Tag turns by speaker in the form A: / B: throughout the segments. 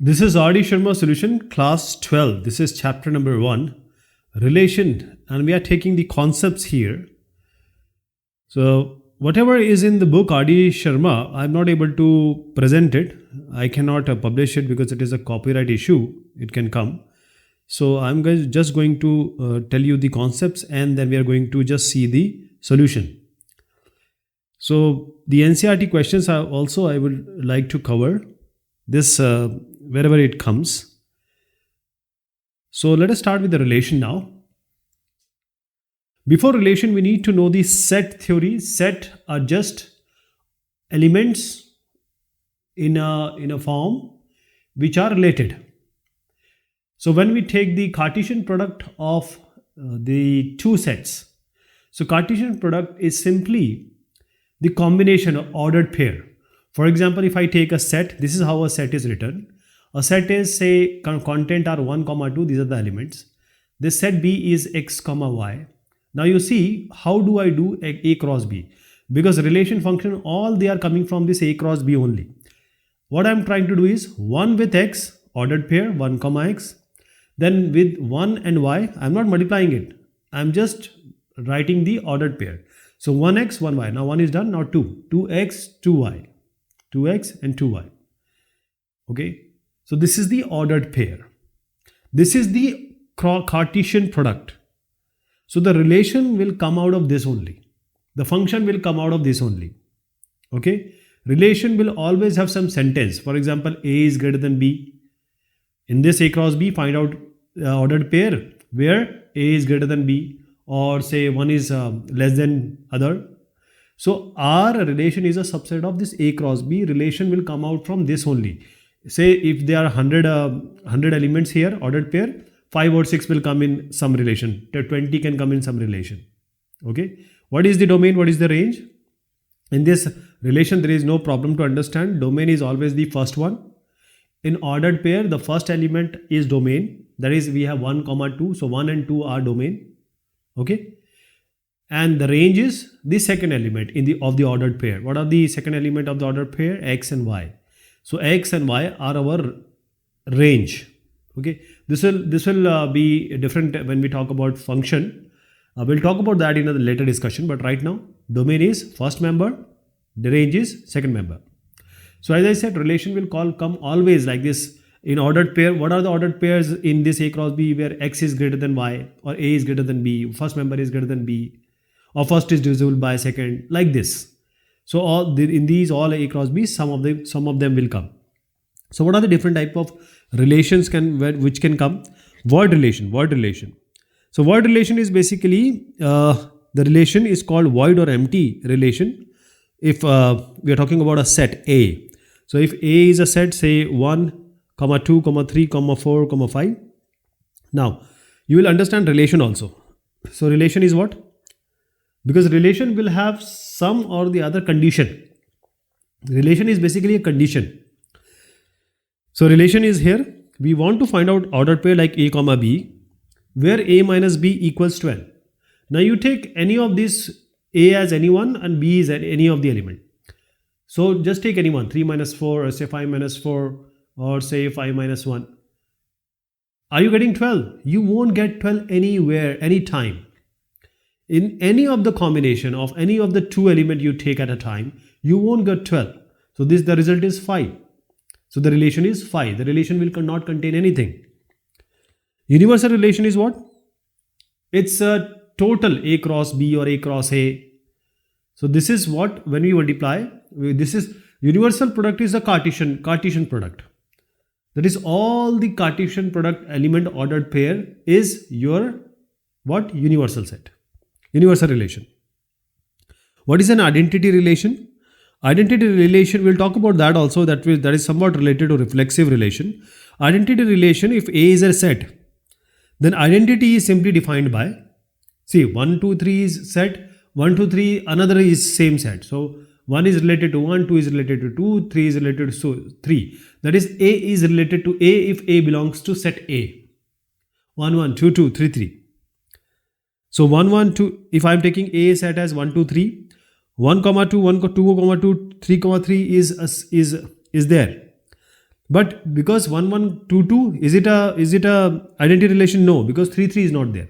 A: This is R.D. Sharma Solution, class 12. This is chapter number 1, relation, and we are taking the concepts here. So, whatever is in the book R.D. Sharma, I am not able to present it. I cannot publish it because it is a copyright issue. It can come. So, I'm just going to tell you the concepts, and then we are going to just see the solution. So, the NCERT questions are also I would like to cover this wherever it comes. So let us start with the relation now. Before relation, we need to know the set theory. Set are just elements in a form which are related. So when we take the Cartesian product of the two sets, so Cartesian product is simply the combination of ordered pair. For example, if I take a set, this is how a set is written. A set is, say, content are 1, 2, these are the elements. This set B is x, y. Now you see, how do I do A cross B? Because relation function, all they are coming from this A cross B only. What I am trying to do is 1 with x, ordered pair, 1, x. Then with 1 and y, I am not multiplying it. I am just writing the ordered pair. So 1x, 1y. Now 1 is done, now 2. 2x, 2y. 2x and 2y. Okay. So this is the ordered pair. This is the Cartesian product. So the relation will come out of this only. The function will come out of this only. Okay. Relation will always have some sentence. For example, A is greater than B. In this A cross B, find out ordered pair where A is greater than B, or say one is less than other. So our relation is a subset of this A cross B. Relation will come out from this only. Say if there are 100 elements here, ordered pair, 5 or 6 will come in some relation. 20 can come in some relation. Okay. What is the domain? What is the range? In this relation, there is no problem to understand. Domain is always the first one. In ordered pair, the first element is domain. That is, we have 1, 2. So 1 and 2 are domain. Okay. And the range is the second element of the ordered pair. What are the second element of the ordered pair? X and Y. So x and y are our range. Okay. This will be different when we talk about function. We'll talk about that in a later discussion. But right now, domain is first member. The range is second member. So as I said, relation will come always like this. In ordered pair, what are the ordered pairs in this A cross B where x is greater than y, or A is greater than B, first member is greater than B, or first is divisible by second, like this. So in these all A cross B, some of them will come. So what are the different type of relations which can come? Word relation. So word relation is basically the relation is called void or empty relation. If we are talking about a set A. So if A is a set, say 1, 2, 3, 4, 5. Now you will understand relation also. So relation is what? Because relation will have some or the other condition. Relation is basically a condition. So relation is here. We want to find out ordered pair like A, B, where A minus B equals 12. Now you take any of these, A as any one and B is any of the element. So just take any one, 3 minus 4, or say 5 minus 4, or say 5 minus 1. Are you getting 12? You won't get 12 anywhere, anytime. In any of the combination of any of the two elements you take at a time, you won't get 12. So the result is 5. So the relation is 5. The relation will not contain anything. Universal relation is what? It's a total A cross B or A cross A. So this is what, when we multiply, this is universal product is a Cartesian product. That is all the Cartesian product element ordered pair is your what? Universal set. Universal relation. What is an identity relation? Identity relation, we'll talk about that also. That is somewhat related to reflexive relation. Identity relation, if A is a set, then identity is simply defined by, see, 1, 2, 3 is set, 1, 2, 3, another is same set. So 1 is related to 1, 2 is related to 2, 3 is related to 3. That is, A is related to A if A belongs to set A. 1, 1, 2, 2, 3, 3. So 1, 1, 2, if I am taking A set as 1, 2, 3, 1, 2, 1, 2, 2, 3, 3 is there. But because 1 1 2 2, is it a identity relation? No, because 3 3 is not there.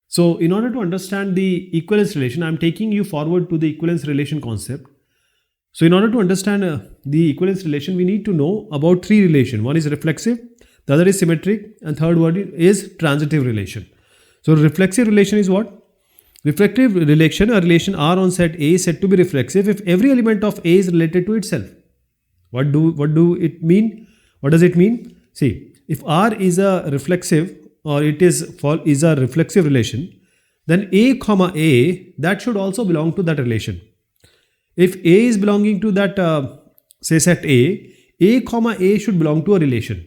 A: So in order to understand the equivalence relation, I am taking you forward to the equivalence relation concept. So in order to understand the equivalence relation, we need to know about three relations. One is reflexive, the other is symmetric, and third one is transitive relation. So reflexive relation is what? Reflexive relation, a relation R on set A is said to be reflexive if every element of A is related to itself. What do it mean? What does it mean? See, if R is a reflexive, or it is a reflexive relation, then A comma A, that should also belong to that relation. If A is belonging to that say set A comma A should belong to a relation.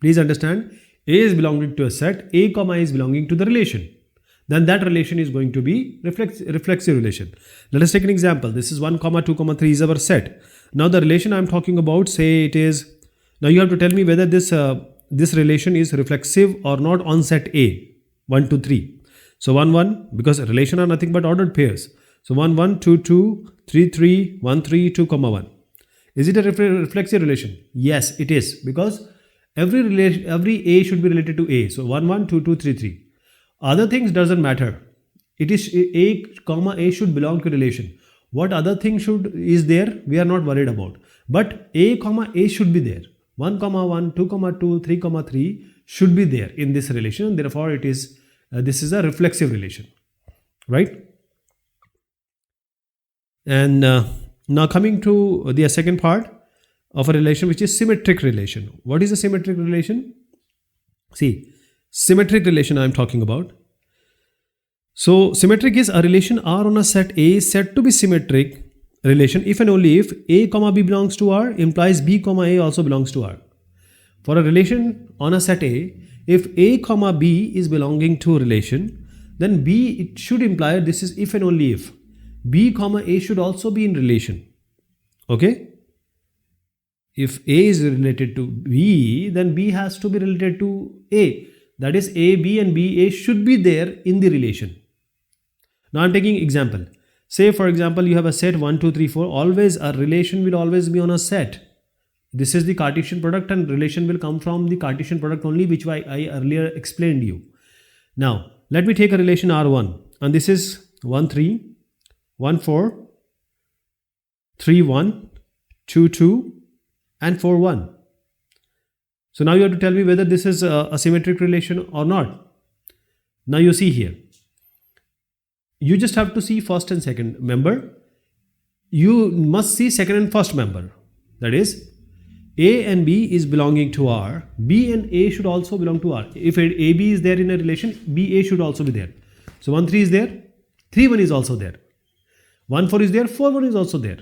A: Please understand, A is belonging to a set, A comma A is belonging to the relation. Then that relation is going to be reflexive relation. Let us take an example. This is 1 comma 2 comma 3 is our set. Now the relation I am talking about, say it is, now you have to tell me whether this relation is reflexive or not on set A, 1 2 3. So 1 1, because relation are nothing but ordered pairs. So 1 1 2 2 3 3 1 3 2 comma 1. Is it a reflexive relation? Yes, it is, because every A should be related to A. So 1 1 2 2 3 3. Other things doesn't matter. It is A comma A should belong to relation. What other thing is there, we are not worried about. But A comma A should be there. 1 comma 1, 2 comma 2, 3 comma 3 should be there in this relation. Therefore, it is this is a reflexive relation, right? And now coming to the second part of a relation, which is symmetric relation. What is a symmetric relation? See, symmetric relation I am talking about. So symmetric is a relation R on a set A is said to be symmetric relation if and only if A comma B belongs to R implies B comma A also belongs to R. For a relation on a set A, if A comma B is belonging to a relation, then B, it should imply, this is if and only if, B comma A should also be in relation. Okay? If A is related to B, then B has to be related to A. That is, A, B and B, A should be there in the relation. Now I am taking example. Say for example, you have a set 1, 2, 3, 4. Always a relation will always be on a set. This is the Cartesian product, and relation will come from the Cartesian product only, which I earlier explained you. Now let me take a relation R1, and this is 1 3, 1 4, 3 1, 2 2 and 4 1. So now you have to tell me whether this is a symmetric relation or not. Now you see here, you just have to see first and second member. You must see second and first member. That is, A and B is belonging to R. B and A should also belong to R. If AB is there in a relation, BA should also be there. So 1 3 is there, 3 1 is also there. 1 4 is there, 4 1 is also there.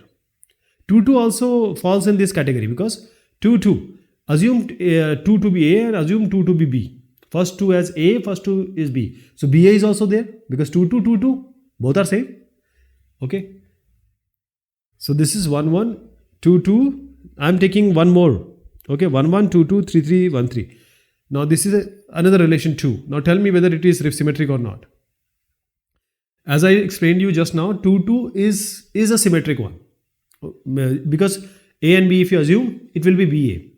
A: 2 2 also falls in this category, because 2 2. Assume 2 to be A and assume 2 to be B. First 2 as A, first 2 is B. So BA is also there, because 2 2 2 2 both are same. Okay. So this is 1 1 2 2. I am taking one more. Okay, 1 1 2 2 3 3 1 3. Now this is another relation 2. Now tell me whether it is symmetric or not. As I explained you just now, 2 2 is a symmetric one, because A and B, if you assume, it will be BA.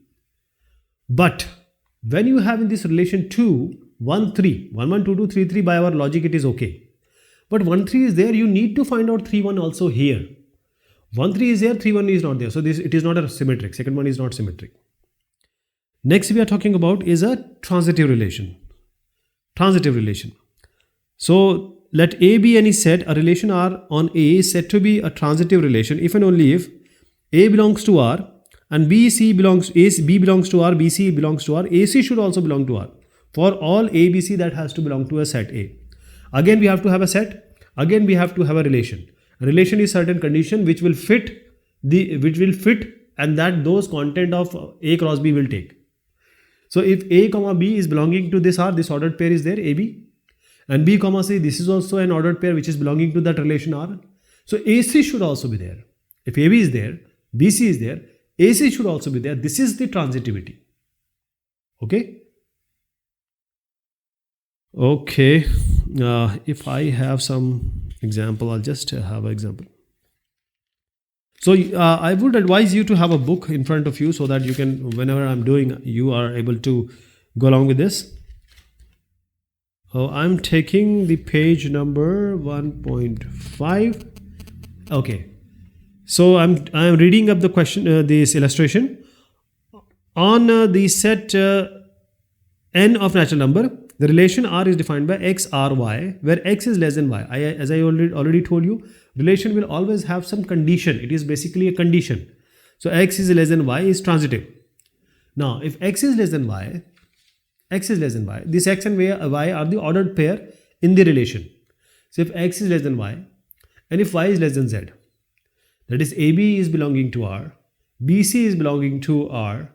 A: But when you have in this relation 2, 1 3, 1 1 2 2 3 3, by our logic it is okay. But 1 3 is there, you need to find out 3 1 also here. 1 3 is there, 3 1 is not there. So it is not a symmetric. Second one is not symmetric. Next we are talking about is a transitive relation. Transitive relation. So let A be any set, a relation R on A is said to be a transitive relation if and only if A belongs to R and B belongs to R, BC belongs to R, AC should also belong to R. For all ABC, that has to belong to a set A. Again we have to have a set. Again we have to have a relation. A relation is certain condition which will fit and that those content of A cross B will take. So if A comma B is belonging to this R, this ordered pair is there, AB, and B comma C, this is also an ordered pair which is belonging to that relation R. So AC should also be there. If AB is there, BC is there, AC should also be there. This is the transitivity. Okay. Okay. If I have some example, I'll just have an example. So I would advise you to have a book in front of you so that you can, whenever I'm doing, you are able to go along with this. I'm taking the page number 1.5. Okay. So I'm reading up the question, this illustration. On the set n of natural number, the relation R is defined by x, R, y, where x is less than y. As I already told you, relation will always have some condition. It is basically a condition. So x is less than y is transitive. Now, if x is less than y, this x and y are the ordered pair in the relation. So if x is less than y and if y is less than z, that is AB is belonging to R, BC is belonging to R,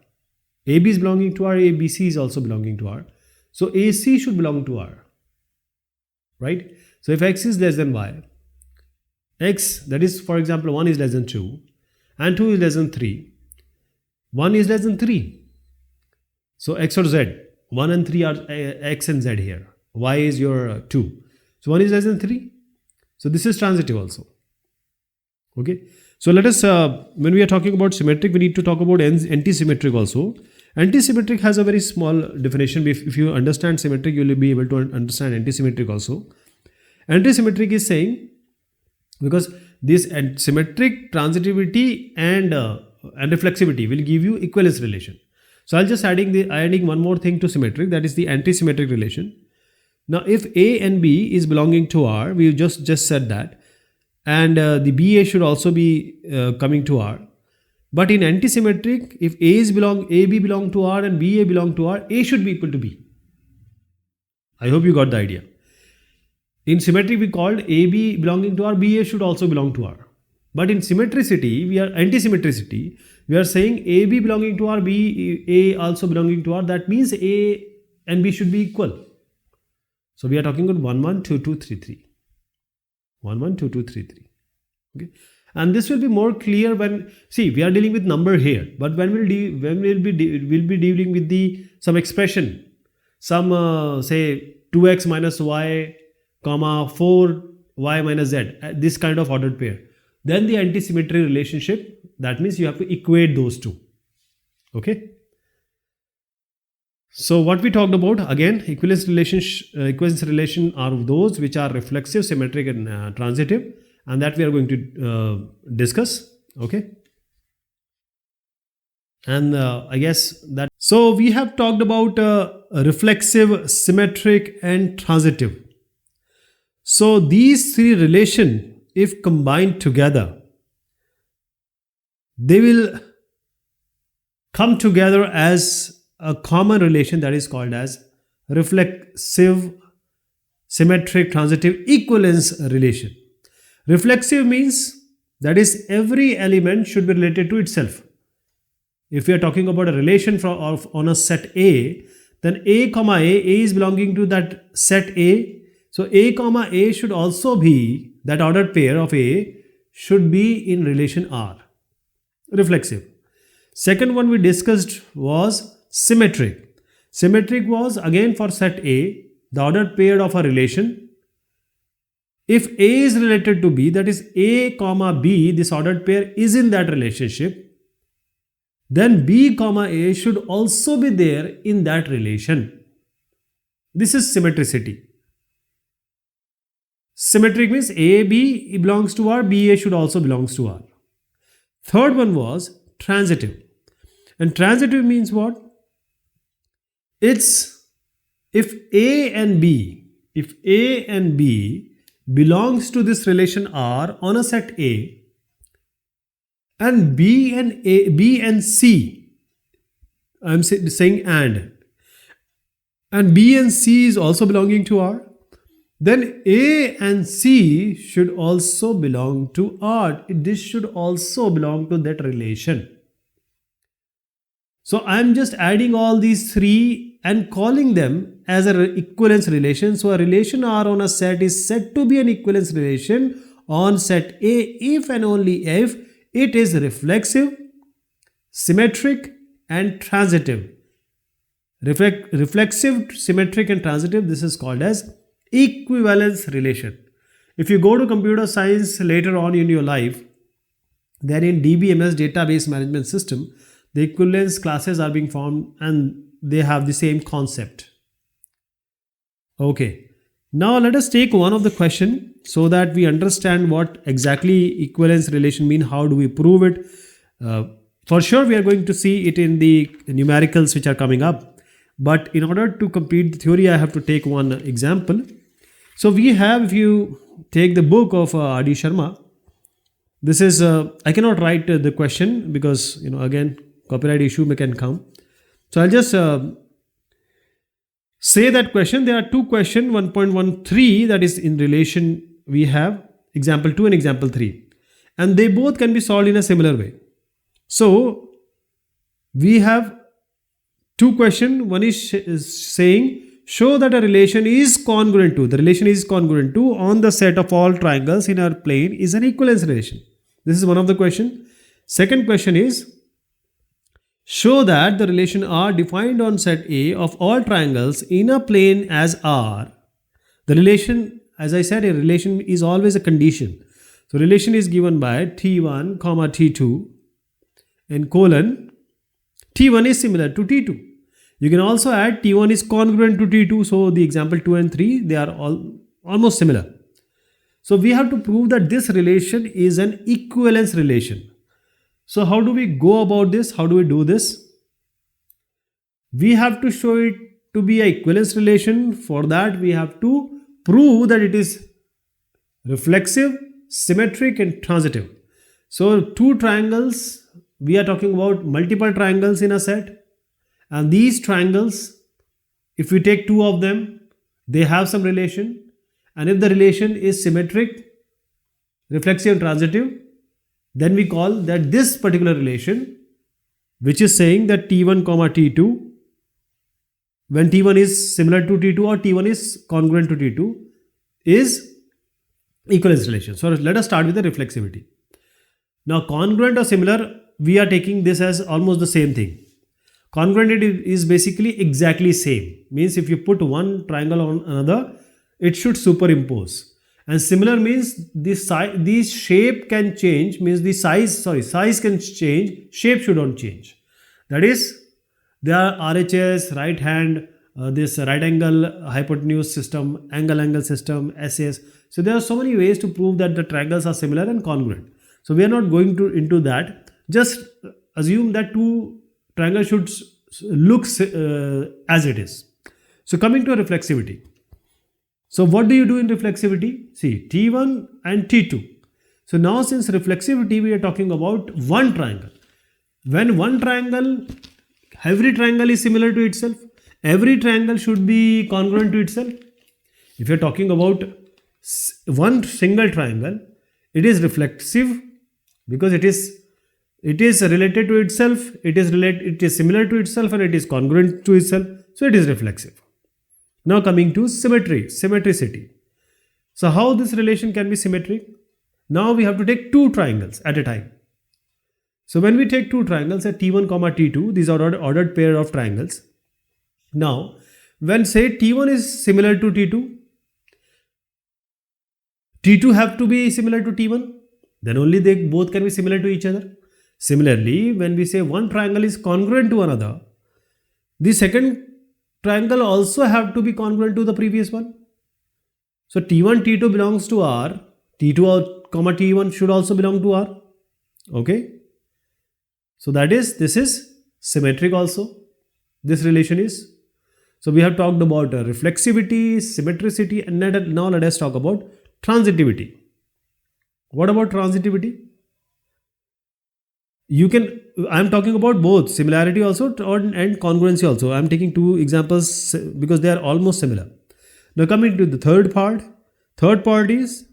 A: AB is belonging to R, ABC is also belonging to R. So AC should belong to R, right? So if x is less than y, x, that is, for example, 1 is less than 2 and 2 is less than 3, 1 is less than 3. So x or z, 1 and 3 are x and z here. Y is your 2. So 1 is less than 3. So this is transitive also. Okay. So let us, when we are talking about symmetric, we need to talk about anti-symmetric also. Anti-symmetric has a very small definition. If you understand symmetric, you will be able to understand anti-symmetric also. Anti-symmetric is saying, because this symmetric transitivity and reflexivity will give you equivalence relation. So I'll just adding one more thing to symmetric, that is the anti-symmetric relation. Now if A and B is belonging to R, we just said that, and the BA should also be coming to R. But in anti-symmetric, if AB belong to R and BA belong to R, A should be equal to B. I hope you got the idea. In symmetric, we called AB belonging to R, BA should also belong to R. But in symmetricity, anti-symmetricity, we are saying AB belonging to R, A also belonging to R. That means A and B should be equal. So we are talking about 1, 1, 2, 2, 3, 3. 1, 1, 2, 2, 3, 3. Okay. And this will be more clear when, see, we are dealing with number here, but when we'll be dealing with some expression, some say 2x minus y, comma 4y minus z, this kind of ordered pair. Then the anti-symmetry relationship, that means you have to equate those two. Okay. So what we talked about, again, equivalence relation are those which are reflexive, symmetric and transitive, and that we are going to discuss. Okay. And I guess that, so we have talked about reflexive, symmetric and transitive. So these three relations, if combined together, they will come together as a common relation that is called as reflexive, symmetric, transitive equivalence relation. Reflexive means that is every element should be related to itself. If we are talking about a relation on a set A, then A comma A is belonging to that set A. So A comma A should also be, that ordered pair of A should be in relation R. Reflexive. Second one we discussed was symmetric. Symmetric was again for set A, the ordered pair of a relation. If A is related to B, that is A comma B, this ordered pair is in that relationship, then B comma A should also be there in that relation. This is symmetricity. Symmetric means A, B belongs to R, B, A should also belongs to R. Third one was transitive. And transitive means what? It's if A and B belongs to this relation R on a set A, and B and C, I'm saying and B and C is also belonging to R, then A and C should also belong to R. This should also belong to that relation. So I'm just adding all these three and calling them as an equivalence relation. So a relation R on a set is said to be an equivalence relation on set A if and only if it is reflexive, symmetric and transitive. Reflexive, symmetric and transitive, this is called as equivalence relation. If you go to computer science later on in your life, then in DBMS, database management system, the equivalence classes are being formed and they have the same concept. Okay. Now let us take one of the question so that we understand what exactly equivalence relation mean. How do we prove it? For sure, we are going to see it in the numericals which are coming up. But in order to complete the theory, I have to take one example. So we have, if you take the book of R.D. Sharma, this is, I cannot write the question because, again, copyright issue can come. So I'll just say that question. There are two questions, 1.13, that is in relation. We have example 2 and example 3. And they both can be solved in a similar way. So we have two questions. One is saying, show that a relation is congruent to, the relation is congruent to on the set of all triangles in our plane is an equivalence relation. This is one of the question. Second question is, show that the relation R defined on set A of all triangles in a plane as R. The relation, as I said, a relation is always a condition. So relation is given by T1, T2 and colon. T1 is similar to T2. You can also add T1 is congruent to T2. So the example 2 and 3, they are all almost similar. So we have to prove that this relation is an equivalence relation. So how do we go about this? How do we do this? We have to show it to be an equivalence relation. For that, we have to prove that it is reflexive, symmetric and transitive. So two triangles, we are talking about multiple triangles in a set. And these triangles, if we take two of them, they have some relation. And if the relation is symmetric, reflexive and transitive, then we call that this particular relation, which is saying that T1, T2, when T1 is similar to T2 or T1 is congruent to T2, is equivalence relation. So let us start with the reflexivity. Now congruent or similar, we are taking this as almost the same thing. Congruent is basically exactly same. Means if you put one triangle on another, it should superimpose. And similar means this shape can change, means the size can change, shape should not change. That is, there are RHS, right hand, this right angle hypotenuse system, angle system, SAS. So there are so many ways to prove that the triangles are similar and congruent. So we are not going into that. Just assume that two triangle should look as it is. So coming to reflexivity. So what do you do in reflexivity? See, T1 and T2. So now since reflexivity, we are talking about one triangle. When one triangle, every triangle is similar to itself. Every triangle should be congruent to itself. If you are talking about one single triangle, it is reflexive because it is related to itself, it is similar to itself and it is congruent to itself. So it is reflexive. Now coming to symmetricity. So how this relation can be symmetric? Now we have to take two triangles at a time. So when we take two triangles at T1, T2, these are ordered pair of triangles. Now when say T1 is similar to T2, T2 have to be similar to T1, then only they both can be similar to each other. Similarly, when we say one triangle is congruent to another, the second triangle also have to be congruent to the previous one. So T1, T2 belongs to R, T2 or T1 should also belong to R. Okay. So this is symmetric also. This relation is. So we have talked about reflexivity, symmetricity, and now let us talk about transitivity. What about transitivity? I am talking about both similarity also and congruency also. I am taking two examples because they are almost similar. Now coming to the third part. Third part is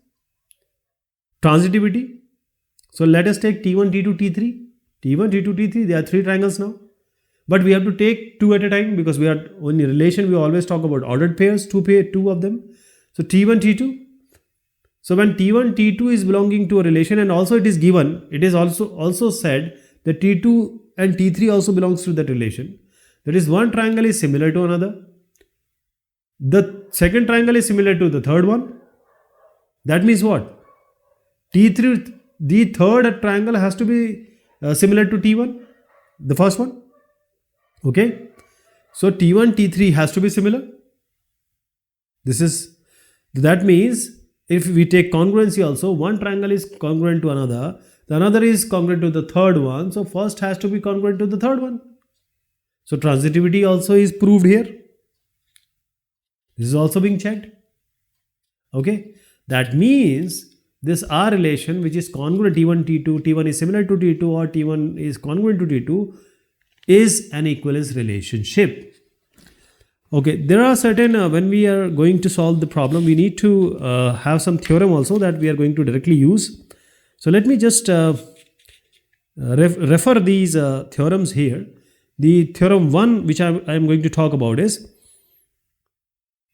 A: transitivity. So let us take T1, T2, T3. T1, T2, T3, there are three triangles now. But we have to take two at a time because we are in relation, we always talk about ordered pairs, two of them. So T1, T2. So when T1, T2 is belonging to a relation and also it is given, it is also said that T2 and T3 also belongs to that relation. That is, one triangle is similar to another. The second triangle is similar to the third one. That means what? T3 the third triangle has to be similar to T1, the first one. Okay. So T1, T3 has to be similar. That means if we take congruency also, one triangle is congruent to another, the another is congruent to the third one. So first has to be congruent to the third one. So transitivity also is proved here. This is also being checked. Okay. That means this R relation, which is congruent T1, T2, T1 is similar to T2 or T1 is congruent to T2, is an equivalence relationship. Okay, there are certain, when we are going to solve the problem, we need to have some theorem also that we are going to directly use. So let me just refer these theorems here. The theorem 1 which I am going to talk about is,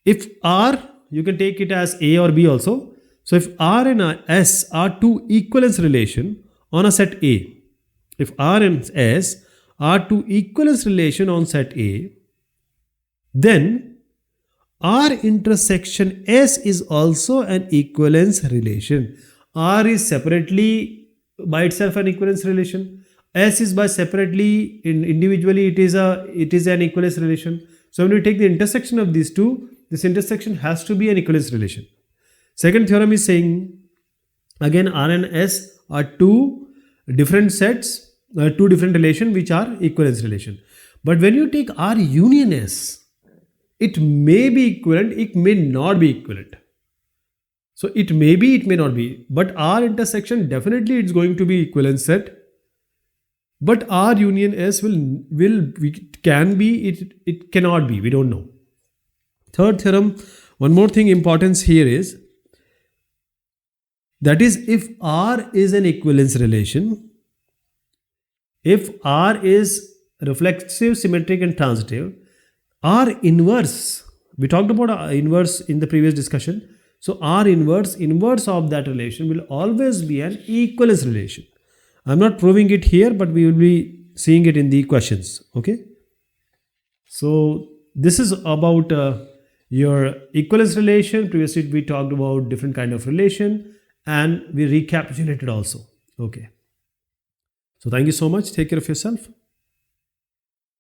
A: if R, you can take it as A or B also. So if R and S are two equivalence relation on a set A, if R and S are two equivalence relation on set A, then R intersection S is also an equivalence relation. R is separately by itself an equivalence relation. S is by separately, individually it is an equivalence relation. So when we take the intersection of these two, this intersection has to be an equivalence relation. Second theorem is saying, again R and S are two different sets, two different relations which are equivalence relation. But when you take R union S, it may be equivalent, it may not be equivalent. So it may be, it may not be. But R intersection, definitely it's going to be equivalence set. But R union S can be, it cannot be, we don't know. Third theorem, one more thing importance here is, that is, if R is an equivalence relation, if R is reflexive, symmetric and transitive, R inverse, we talked about R inverse in the previous discussion. So R inverse of that relation will always be an equivalence relation. I'm not proving it here, but we will be seeing it in the questions. Okay. So this is about your equivalence relation. Previously we talked about different kind of relation and we recapitulated also. Okay. So thank you so much. Take care of yourself.